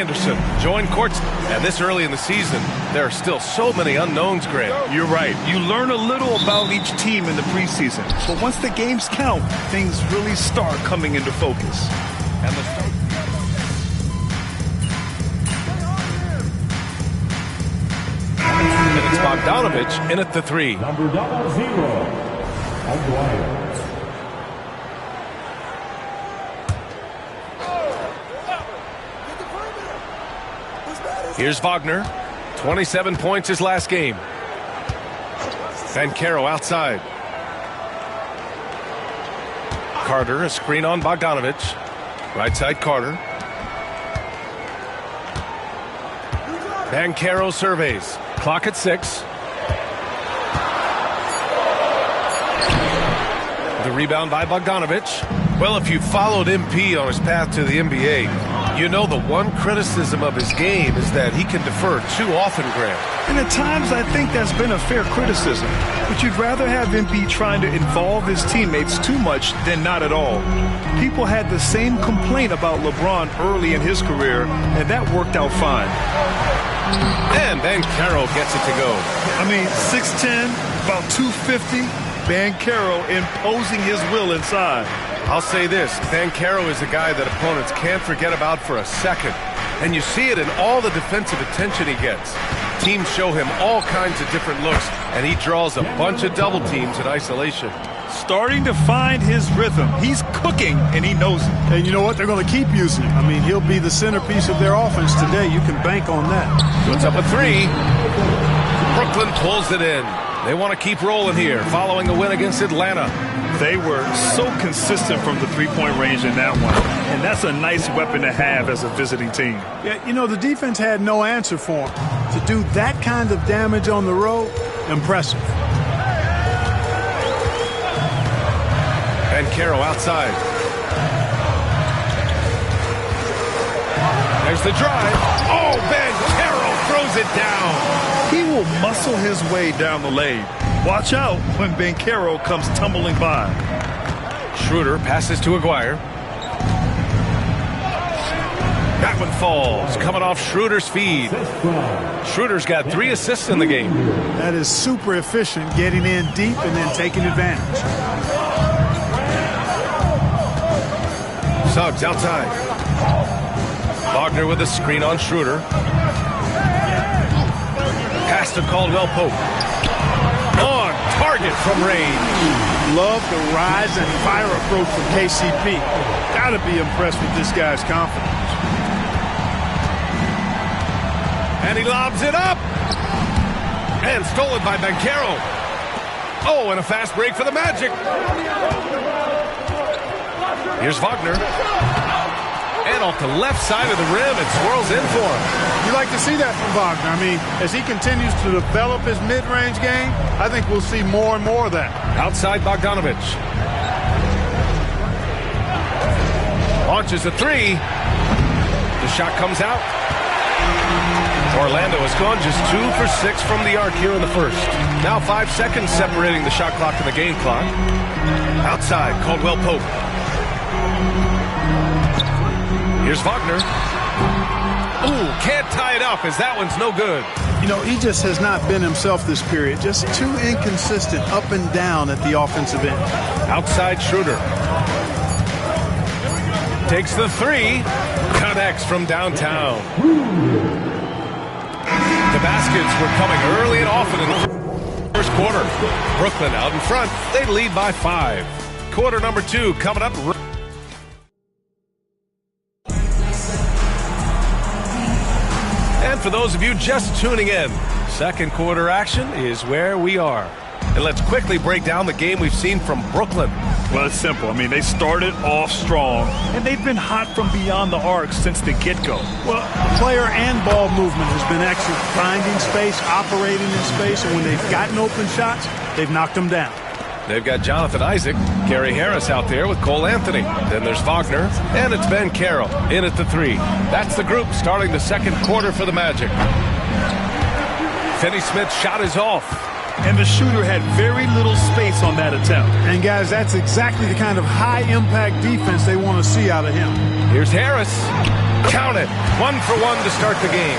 Anderson join courts. And this early in the season, there are still so many unknowns, Grant. You're right. You learn a little about each team in the preseason. But once the games count, things really start coming into focus. And the start. And it's Bogdanovich in at the 3. Number 00, Aguirre. Here's Wagner. 27 points his last game. Banchero outside. Carter, a screen on Bogdanovich. Right side Carter. Banchero surveys. Clock at 6. The rebound by Bogdanovich. Well, if you followed MP on his path to the NBA, you know the one criticism of his game is that he can defer too often, Grant. And at times I think that's been a fair criticism. But you'd rather have MP trying to involve his teammates too much than not at all. People had the same complaint about LeBron early in his career, and that worked out fine. And Banchero gets it to go. I mean, 6'10", about 250, Banchero imposing his will inside. I'll say this, Banchero is a guy that opponents can't forget about for a second. And you see it in all the defensive attention he gets. Teams show him all kinds of different looks, and he draws a bunch of double teams in isolation. Starting to find his rhythm. He's cooking, and he knows it. And you know what? They're going to keep using him. I mean, he'll be the centerpiece of their offense today. You can bank on that. Puts up a 3. Brooklyn pulls it in. They want to keep rolling here, following a win against Atlanta. They were so consistent from the three-point range in that one, and that's a nice weapon to have as a visiting team. Yeah, you know, the defense had no answer for him. To do that kind of damage on the road, impressive. Banchero outside. There's the drive. Oh, Banchero throws it down. He will muscle his way down the lane. Watch out when Banchero comes tumbling by. Schroeder passes to Aguirre. That one falls, coming off Schroeder's feed. Schroeder's got 3 assists in the game. That is super efficient, getting in deep and then taking advantage. Suggs outside. Wagner with a screen on Schroeder. Pass to Caldwell Pope. On target from range. Love the rise and fire approach from KCP. Gotta be impressed with this guy's confidence. And he lobs it up. And stolen by Banchero. Oh, and a fast break for the Magic. Here's Wagner. And off the left side of the rim, it swirls in for him. You like to see that from Wagner. I mean, as he continues to develop his mid-range game, I think we'll see more and more of that. Outside Bogdanovich. Launches a 3. The shot comes out. Orlando has gone just 2 for 6 from the arc here in the first. Now 5 seconds separating the shot clock and the game clock. Outside, Caldwell Pope. Here's Wagner. Ooh, can't tie it up as that one's no good. You know, he just has not been himself this period. Just too inconsistent up and down at the offensive end. Outside Schroeder. Takes the 3. Connects from downtown. The baskets were coming early and often in the first quarter. Brooklyn out in front. They lead by 5. Quarter number 2 coming up. And for those of you just tuning in, second quarter action is where we are. And let's quickly break down the game we've seen from Brooklyn. Well, it's simple. I mean, they started off strong, and they've been hot from beyond the arc since the get-go. Well, player and ball movement has been excellent. Finding space, operating in space, and when they've gotten open shots, they've knocked them down. They've got Jonathan Isaac, Gary Harris out there with Cole Anthony. Then there's Wagner, and it's Banchero in at the 3. That's the group starting the second quarter for the Magic. Finney Smith's shot is off. And the shooter had very little space on that attempt. And, guys, that's exactly the kind of high-impact defense they want to see out of him. Here's Harris. Count it. 1 for 1 to start the game.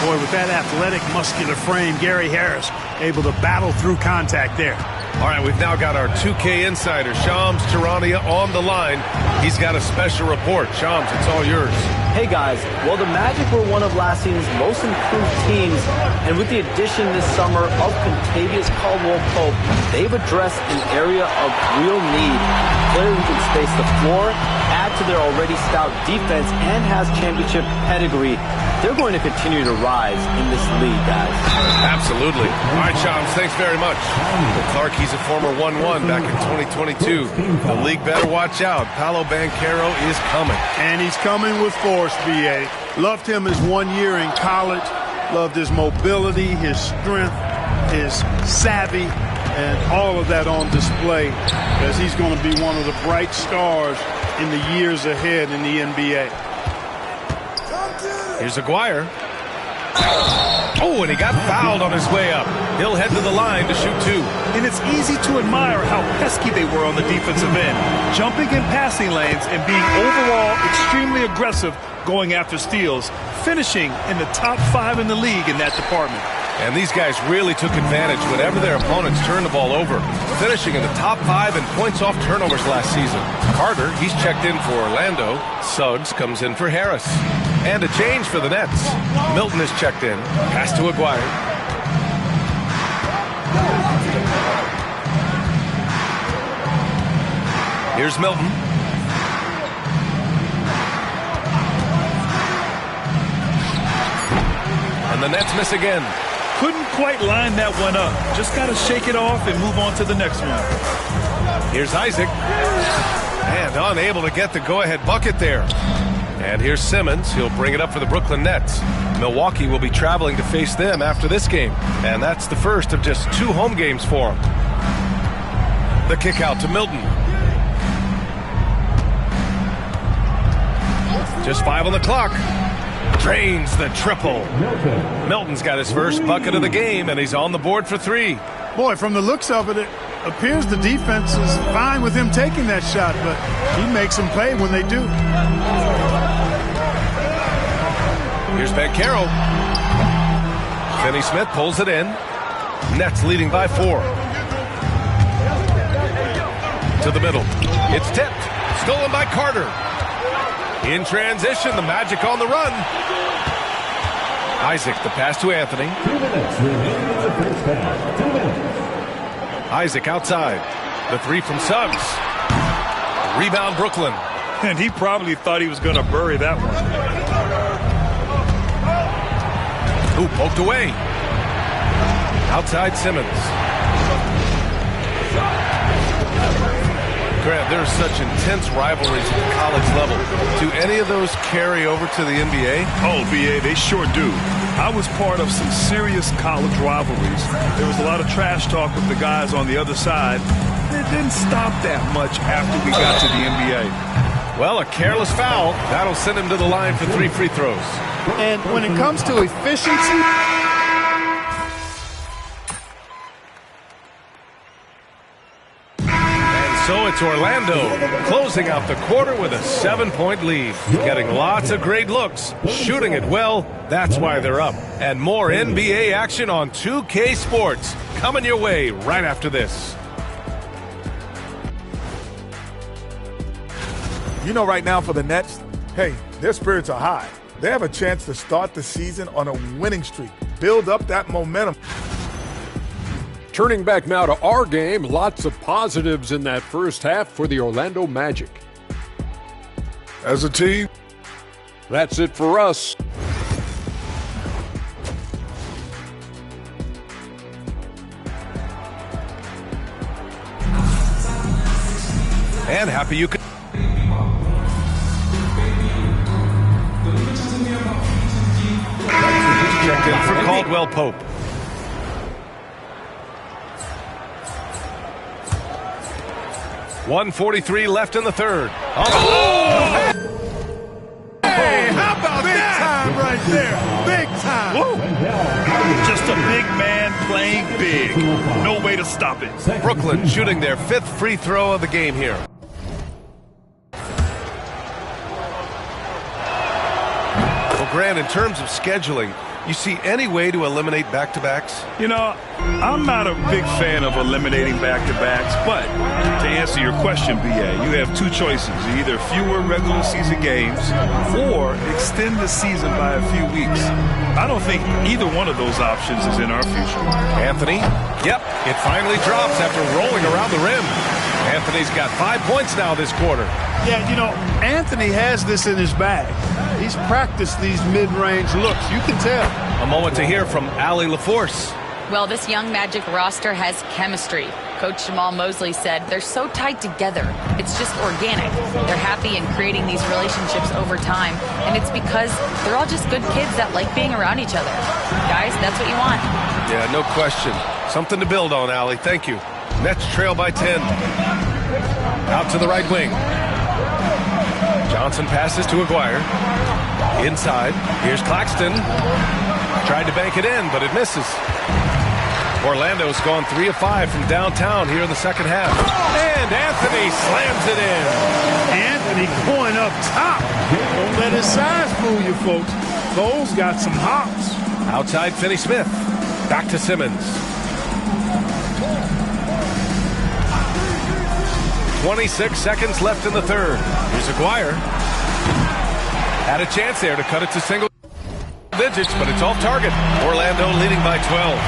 Boy, with that athletic, muscular frame, Gary Harris able to battle through contact there. All right, we've now got our 2K insider, Shams Charania, on the line. He's got a special report. Shams, it's all yours. Hey guys, well, the Magic were one of last season's most improved teams, and with the addition this summer of Kentavious Caldwell-Pope, they've addressed an area of real need. Players who can space the floor, add to their already stout defense, and has championship pedigree. They're going to continue to rise in this league, guys. Absolutely. All right, Shams, thanks very much. Well, Clark, he's a former 1-1 back in 2022. The league better watch out. Paolo Banchero is coming. And he's coming with force, B.A. Loved him his 1 year in college. Loved his mobility, his strength, his savvy, and all of that on display as he's going to be one of the bright stars in the years ahead in the NBA. Here's Aguirre. Oh, and he got fouled on his way up. He'll head to the line to shoot 2. And it's easy to admire how pesky they were on the defensive end, jumping in passing lanes and being overall extremely aggressive going after steals, finishing in the top 5 in the league in that department. And these guys really took advantage whenever their opponents turned the ball over, finishing in the top 5 in points off turnovers last season. Carter, he's checked in for Orlando. Suggs comes in for Harris. And a change for the Nets. Milton is checked in. Pass to Aguirre. Here's Milton. And the Nets miss again. Couldn't quite line that one up. Just got to shake it off and move on to the next one. Here's Isaac. And unable to get the go-ahead bucket there. And here's Simmons. He'll bring it up for the Brooklyn Nets. Milwaukee will be traveling to face them after this game. And that's the first of just 2 home games for them. The kick out to Milton. Just 5 on the clock. Drains the triple. Milton's got his first bucket of the game, and he's on the board for 3. Boy, from the looks of it, it appears the defense is fine with him taking that shot, but he makes them pay when they do. Here's Banchero. Finney-Smith pulls it in. Nets leading by 4. To the middle. It's tipped. Stolen by Carter. In transition, the Magic on the run. Isaac, the pass to Anthony. 2 minutes remaining in the first half. 2 minutes. Isaac outside. The 3 from Suggs. Rebound Brooklyn. And he probably thought he was going to bury that one. Ooh, poked away. Outside Simmons. Grant, there's such intense rivalries at the college level. Do any of those carry over to the NBA? Oh, BA, they sure do. I was part of some serious college rivalries. There was a lot of trash talk with the guys on the other side. It didn't stop that much after we got to the NBA. Well, a careless foul. That'll send him to the line for 3 free throws. And when it comes to efficiency, So it's Orlando closing out the quarter with a 7-point lead. Getting lots of great looks, shooting it well. That's why they're up. And more NBA action on 2K Sports coming your way right after this. You know, right now for the Nets, hey, their spirits are high. They have a chance to start the season on a winning streak, build up that momentum. Turning back now to our game, lots of positives in that first half for the Orlando Magic. As a team, That's it for us. And happy you could. Checked in for Caldwell-Pope. .143 left in the third. Oh! hey, how about that? Big time right there. Big time. Woo. Just a big man playing big. No way to stop it. Brooklyn shooting their 5th free throw of the game here. Grant, in terms of scheduling, you see any way to eliminate back-to-backs? You know, I'm not a big fan of eliminating back-to-backs, but to answer your question, B.A., you have two choices. Either fewer regular season games or extend the season by a few weeks. I don't think either one of those options is in our future. Anthony, yep, it finally drops after rolling around the rim. Anthony's got 5 points now this quarter. Yeah, you know, Anthony has this in his bag. He's practiced these mid-range looks. You can tell. A moment to hear from Allie LaForce. Well, this young Magic roster has chemistry. Coach Jamal Mosley said they're so tied together. It's just organic. They're happy in creating these relationships over time, and it's because they're all just good kids that like being around each other. Guys, that's what you want. Yeah, no question. Something to build on, Allie. Thank you. Nets trail by 10. Out to the right wing. Johnson passes to Aguirre. Inside. Here's Claxton. Tried to bank it in, but it misses. Orlando's gone 3 of 5 from downtown here in the second half. And Anthony slams it in. Anthony going up top. Don't let his size fool you, folks. Cole's got some hops. Outside Finney-Smith. Back to Simmons. 26 seconds left in the third. Here's Aguirre. Had a chance there to cut it to single digits, but it's off target. Orlando leading by 12.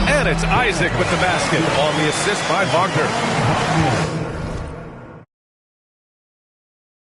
And it's Isaac with the basket on the assist by Wagner.